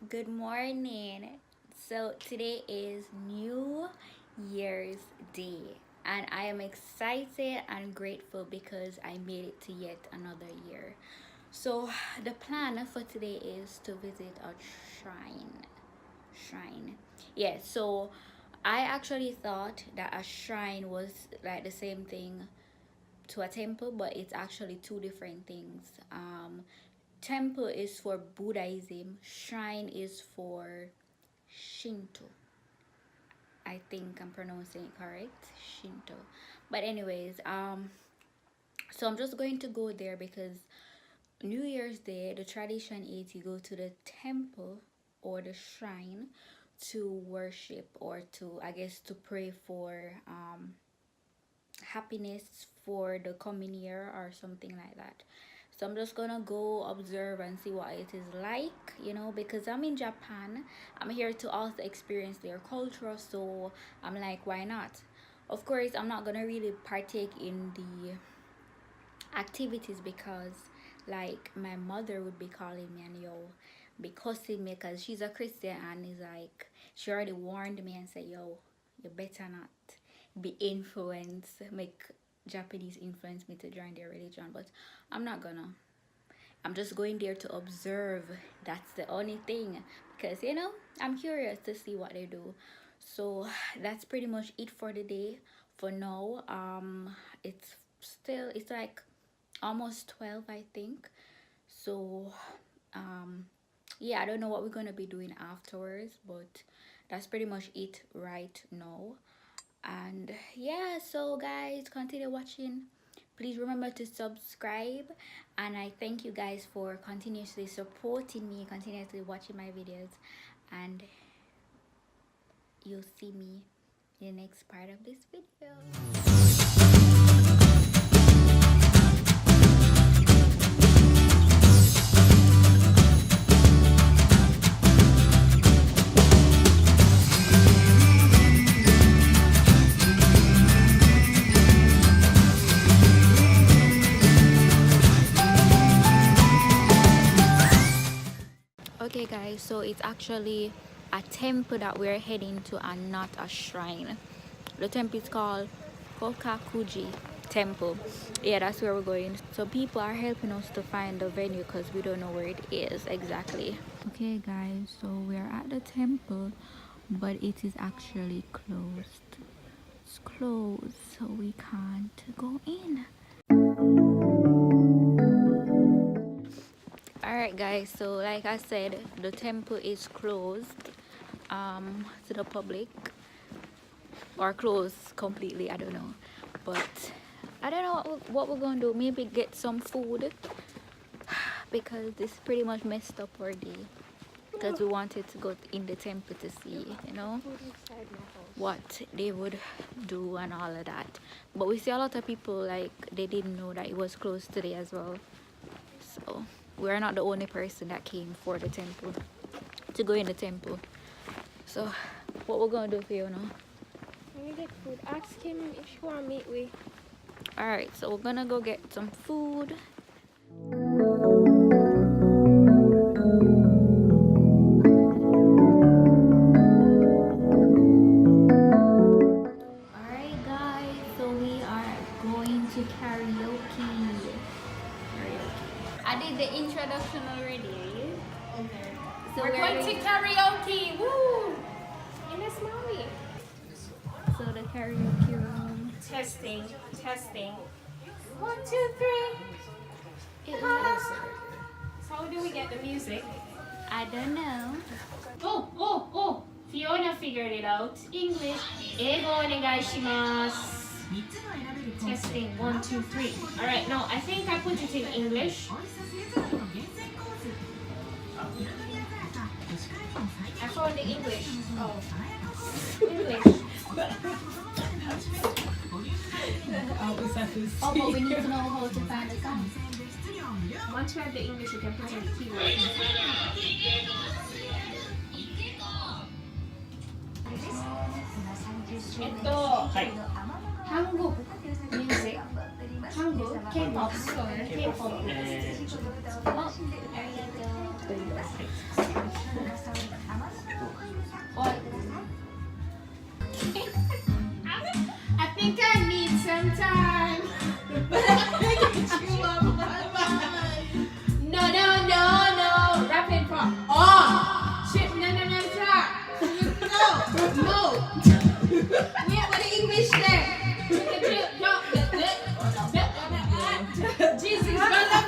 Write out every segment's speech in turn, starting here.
Good morning. So today is New Year's Day, and I am excited and grateful because I made it to yet another year. So the plan for today is to visit a shrine. Shrine. Yeah, so I actually thought that a shrine was like the same thing to a temple, but it's actually two different things. Temple is for Buddhism, shrine is for Shinto. I think I'm pronouncing it correct. Shinto. But anyways, so I'm just going to go there because New Year's Day, the tradition is you go to the temple or the shrine to worship or to, I guess, to pray for happiness for the coming year or something like that. So I'm just gonna go observe and see what it is like, because I'm in Japan. I'm here to also experience their culture, so I'm like, why not? Of course, I'm not gonna really partake in the activities because like my mother would be calling me and be cussing me because she's a Christian, and is like, she already warned me and said, yo, you better not be influenced, make Japanese influence me to join their religion. But I'm not gonna. I'm just going there to observe. That's the only thing, because I'm curious to see what they do. So that's pretty much it for the day. For now, it's like almost 12, I think. So yeah, I don't know what we're gonna be doing afterwards, but that's pretty much it right now. And yeah, so guys, continue watching. Please remember to subscribe, and I thank you guys for continuously supporting me, continuously watching my videos, and you'll see me in the next part of this video. Okay guys, so it's actually a temple that we're heading to and not a shrine. The temple is called Kokakuji Temple. Yeah, that's where we're going. So people are helping us to find the venue because we don't know where it is exactly. Okay guys, so we're at the temple, but it is actually closed. It's closed, so we can't go in. Alright guys, so like I said, the temple is closed to the public, or closed completely, I don't know. But I don't know what we're gonna do. Maybe get some food because this pretty much messed up our day, because we wanted to go in the temple to see what they would do and all of that. But we see a lot of people like they didn't know that it was closed today as well. So we're not the only person that came for the temple, to go in the temple. So what we're gonna do, Fiona? Let me get food. Ask him if you want to meet with. Alright, so we're gonna go get some food. Alright guys, so we are going to karaoke. I did the introduction already. Okay. So We're going to karaoke. Woo! In this movie. So the karaoke room. Testing. 1, 2, 3. So how do we get the music? I don't know. Oh! Fiona figured it out. English. Eigo onegaishimasu. Testing. 1, 2, 3. Alright, no, I think I put it in English. I found the English. Oh. English. Oh, but we need to know how to find the song. Once you have the English, you can put in the keywords. 한국 music. 한국 K-pop. K-pop. I think I need some time. No, no, no, no. Rapid fire. Oh! Shit, no, no, no, stop. No. Wait, what the English there? Jesus, I love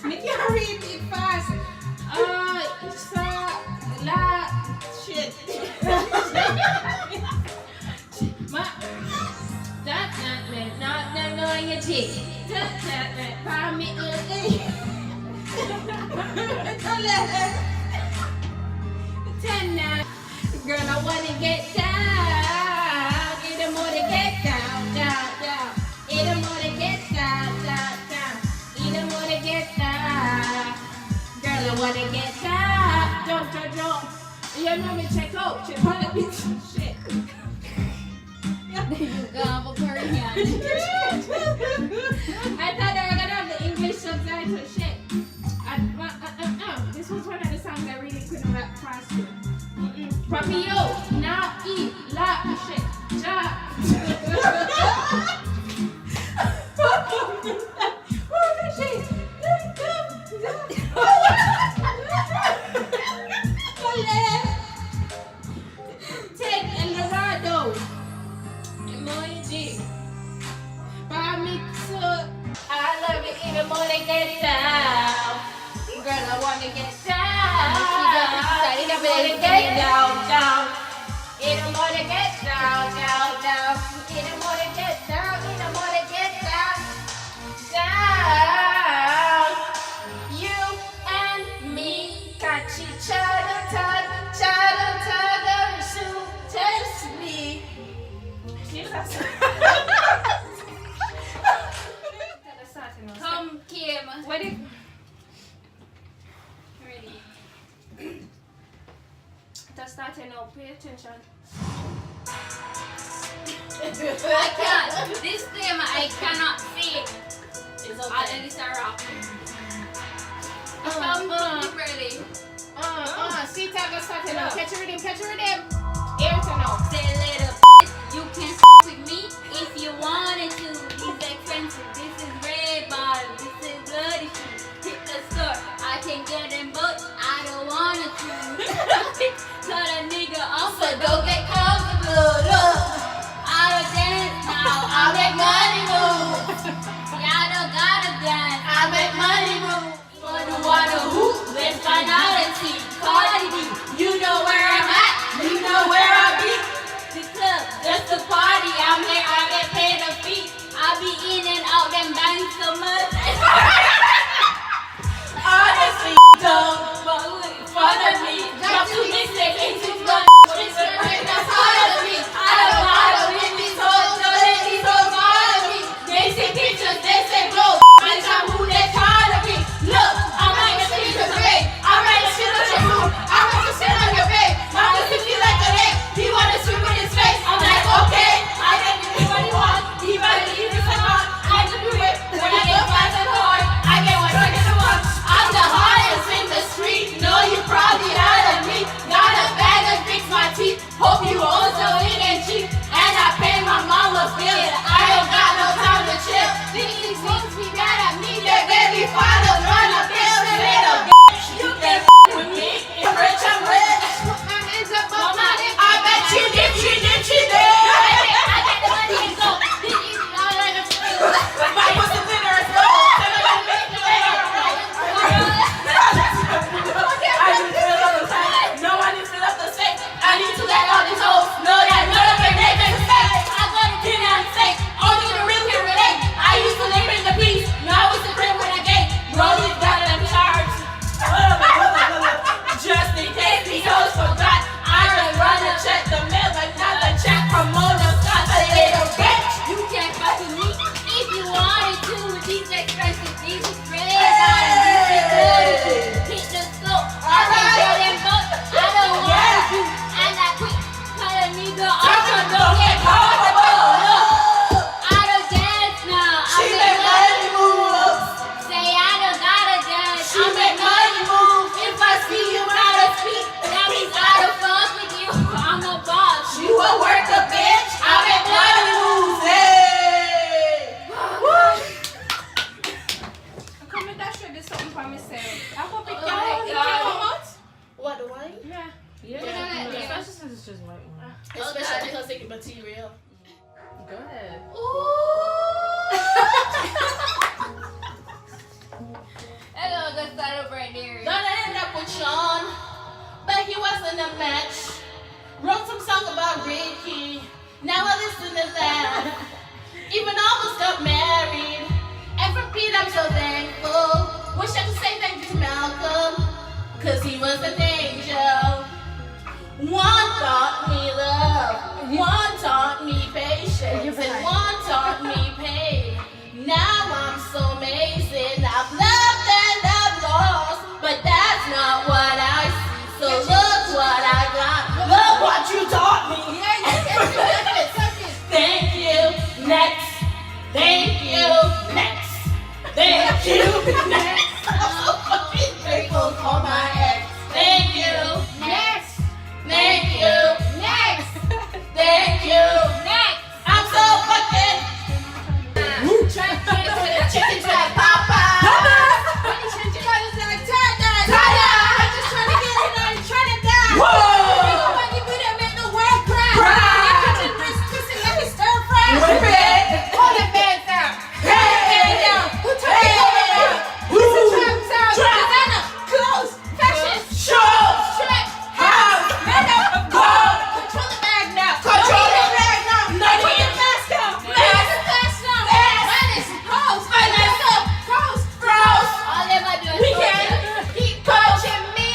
me can't read it fast. Shit. Ma, that man, not knowing a chick. That man, palm me Girl, I wanna get down. Get them more to get down, down, down. Get them more to get down, down, down. Get them more to get down. Girl, I wanna get down. Jump. You know me check out. Check on the bitch. Shit. You got a Korean. I thought they were gonna have the English subtitle. Shit. This was one of the songs I really couldn't rap fast to. Papio, na, I, la, shit, ja. Take Eldorado. Emoji. Pamixo. I love it in the morning, get down. Girl, I wanna get down. In the morning, get down, down. In the morning, get down, down, down. In the morning, get down. In the morning, get down, down. You and me catch each other, soon test me. Come, Kim. What if? Ready. Just starting now, pay attention. I can't. This tema I cannot sing. It's And okay. it's a rock. Come on. Ready. See, Taga starting now. Catch a rhythm. Here to now. Say little you can with me if you wanted to. These expensive. This is red bottle. This is bloody shoe. Hit the store. I can get them, but I don't wanna to. Cut a nigga off, so don't get comfortable. Look, I don't dance now. I make money move. Y'all don't gotta dance. I make money move. Wanna hoop? Let's find out and see. Cardi B, you know where I'm at. You know where I be. The club, just a party. I'm there. I get paid a fee. I be in and out them banks so much. Honestly, don't follow me. Drop 2 mistakes into one. She's a right now. sticky material. Go ahead. Hello, the start over there. Gonna end up with Sean, but he wasn't a match. Wrote some song about Ricky. Now I listen to that. Even almost got married. And for Pete, I'm so thankful. Wish I could say thank you to Malcolm, cause he was an angel. One taught me love, one taught me patience, and one taught me pain. Now I'm so amazing. I've loved and I've lost, but that's not what I see. So look what I got. Look what you taught me. Thank you. Next. Thank you. Next. Thank you. Next. I'm so fucking grateful for my ex. Thank you. Next. Thank you. Next. Thank you. Next. I'm so fucking trying to the chicken trap. Papa. When you change your colors like tie-dye. Tie-dye. I'm just trying to get it on. You're trying to die. Whoa. When you do that, make the world cry. Your kitchen wrist twisted like a stir fry. Whip it. Hold it back down. Hey. Down. Who turned it over down? It's a trap sound. Designer. Clothes. Fashion. Shows. Trap. House. Man up. Gold. Control the bag now. Control the bag now. Put your mask on. Mask. Fast now. Minus. Hose. Minus. Pros. Pros. All them are doing We so can good. keep coaching me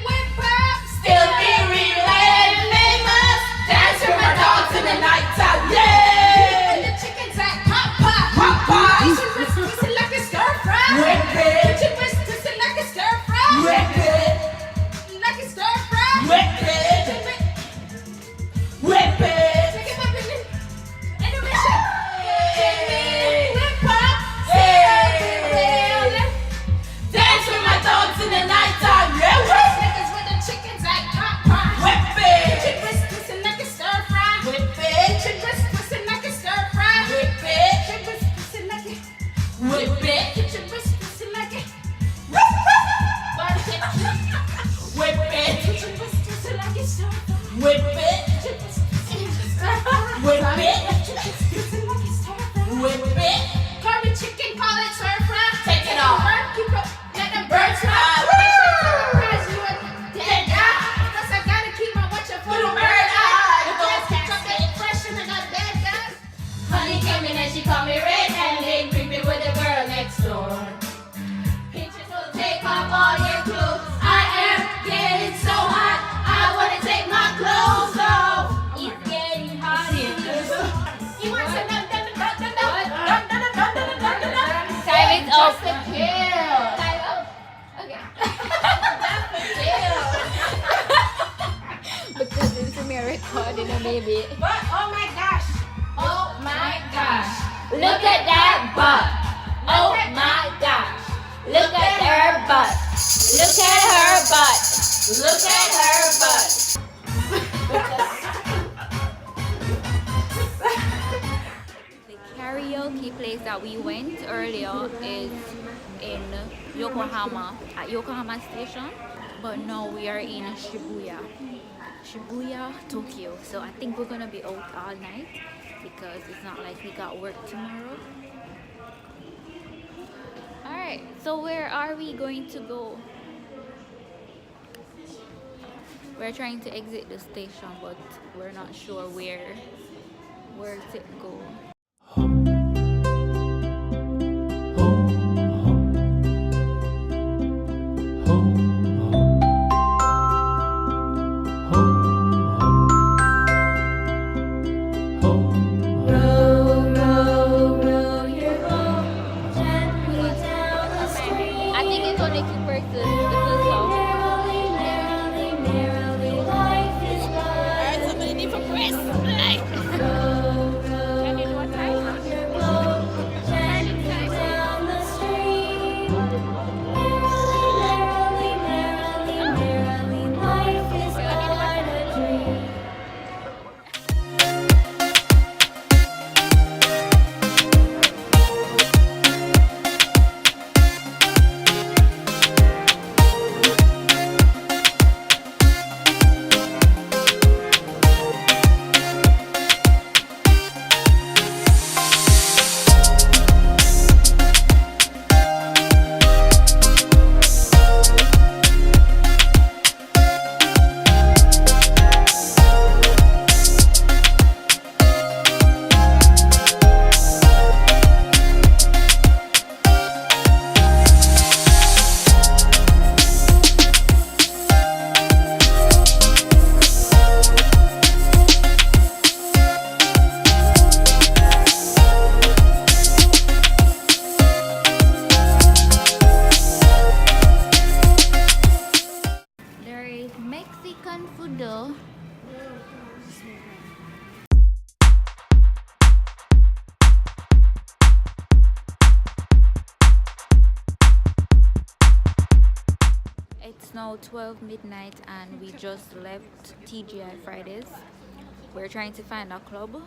with pop. Still be real and famous. Dance with my dogs in the nighttime. Yeah. The chickens at pop pop. Pop pop. Kitchen wrist twisted like a stir fry. Whip it. Kitchen wrist twisted like a stir fry. Whip it. Like a stir fry. Whip it. Whip it. Take it up in the intermission. Whip pop. Still be real. Dance with my dogs in the nighttime. Yeah, whip. Niggas with the chickens at pop pop. Whip it. Kitchen wrist twisted like a stir fry. Whip it. Kitchen wrist twisted like a stir fry. Whip it. Kitchen wrist twisted like a. Whip it. Kitchen wrist twisted like a. Whip it. Kitchen wrist twisted like a stir fry. Whip it. Kitchen wrist twisted like a stir fry. Whip it. Kitchen wrist twisted like a stir fry. Whip it. Curry chicken, call it stir fry. Take it off. Keep up. Let them birds fly. Make sure to surprise you a dead guy. Cause I gotta keep my watcher for the bird eye. The girls catch up and fresh and I got bad guys. Honey came in and she called me red-handed, creeping with the girl next door. Pictures will take off all your clothes. I am getting so hot. I wanna take my clothes off. It's getting hot in this. You want some Time is up. Just a kill. Time up. Okay. That's the kill. Because it's me recording a baby. But oh my gosh. Oh my gosh. Look at that butt. Oh my gosh. Look at her butt. Look at her butt. Look at her butt. The karaoke place that we went earlier is in Yokohama, at Yokohama Station. But now we are in Shibuya, Tokyo. So I think we're gonna be out all night because it's not like we got work tomorrow. Alright, so where are we going to go? We're trying to exit the station, but we're not sure where to go. I think it's only 2 persons. The full song. Alright, somebody need for Chris. Can you do what? Mexican food though. It's now 12 midnight and we just left TGI Fridays. We're trying to find a club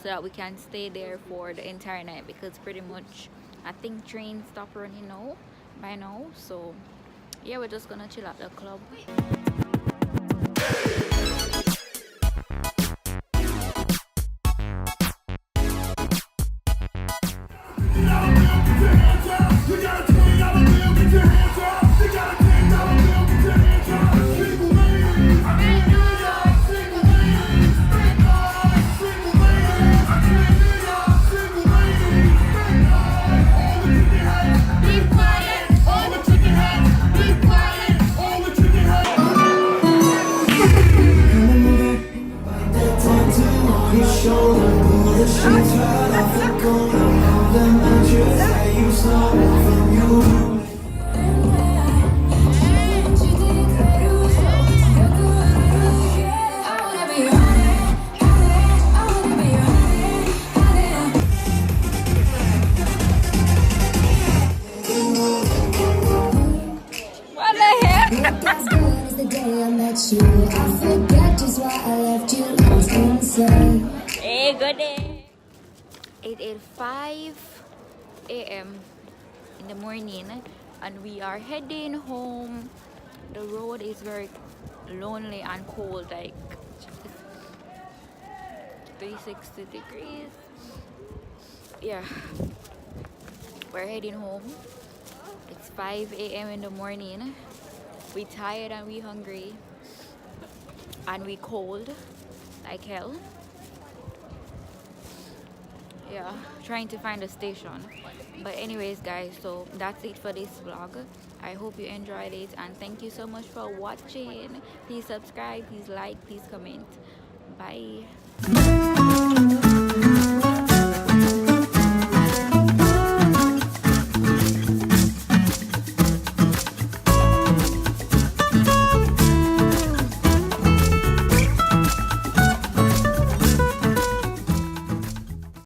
so that we can stay there for the entire night because pretty much I think trains stop running now by now. So yeah, we're just gonna chill at the club. Hey, good day. 8:05 a.m. in the morning and we are heading home. The road is very lonely and cold, like 360 degrees. Yeah, we're heading home. It's 5 a.m. in the morning. We tired and we hungry and we cold like hell. Yeah, trying to find a station. But anyways guys, so that's it for this vlog. I hope you enjoyed it and thank you so much for watching. Please subscribe, please like, please comment. Bye.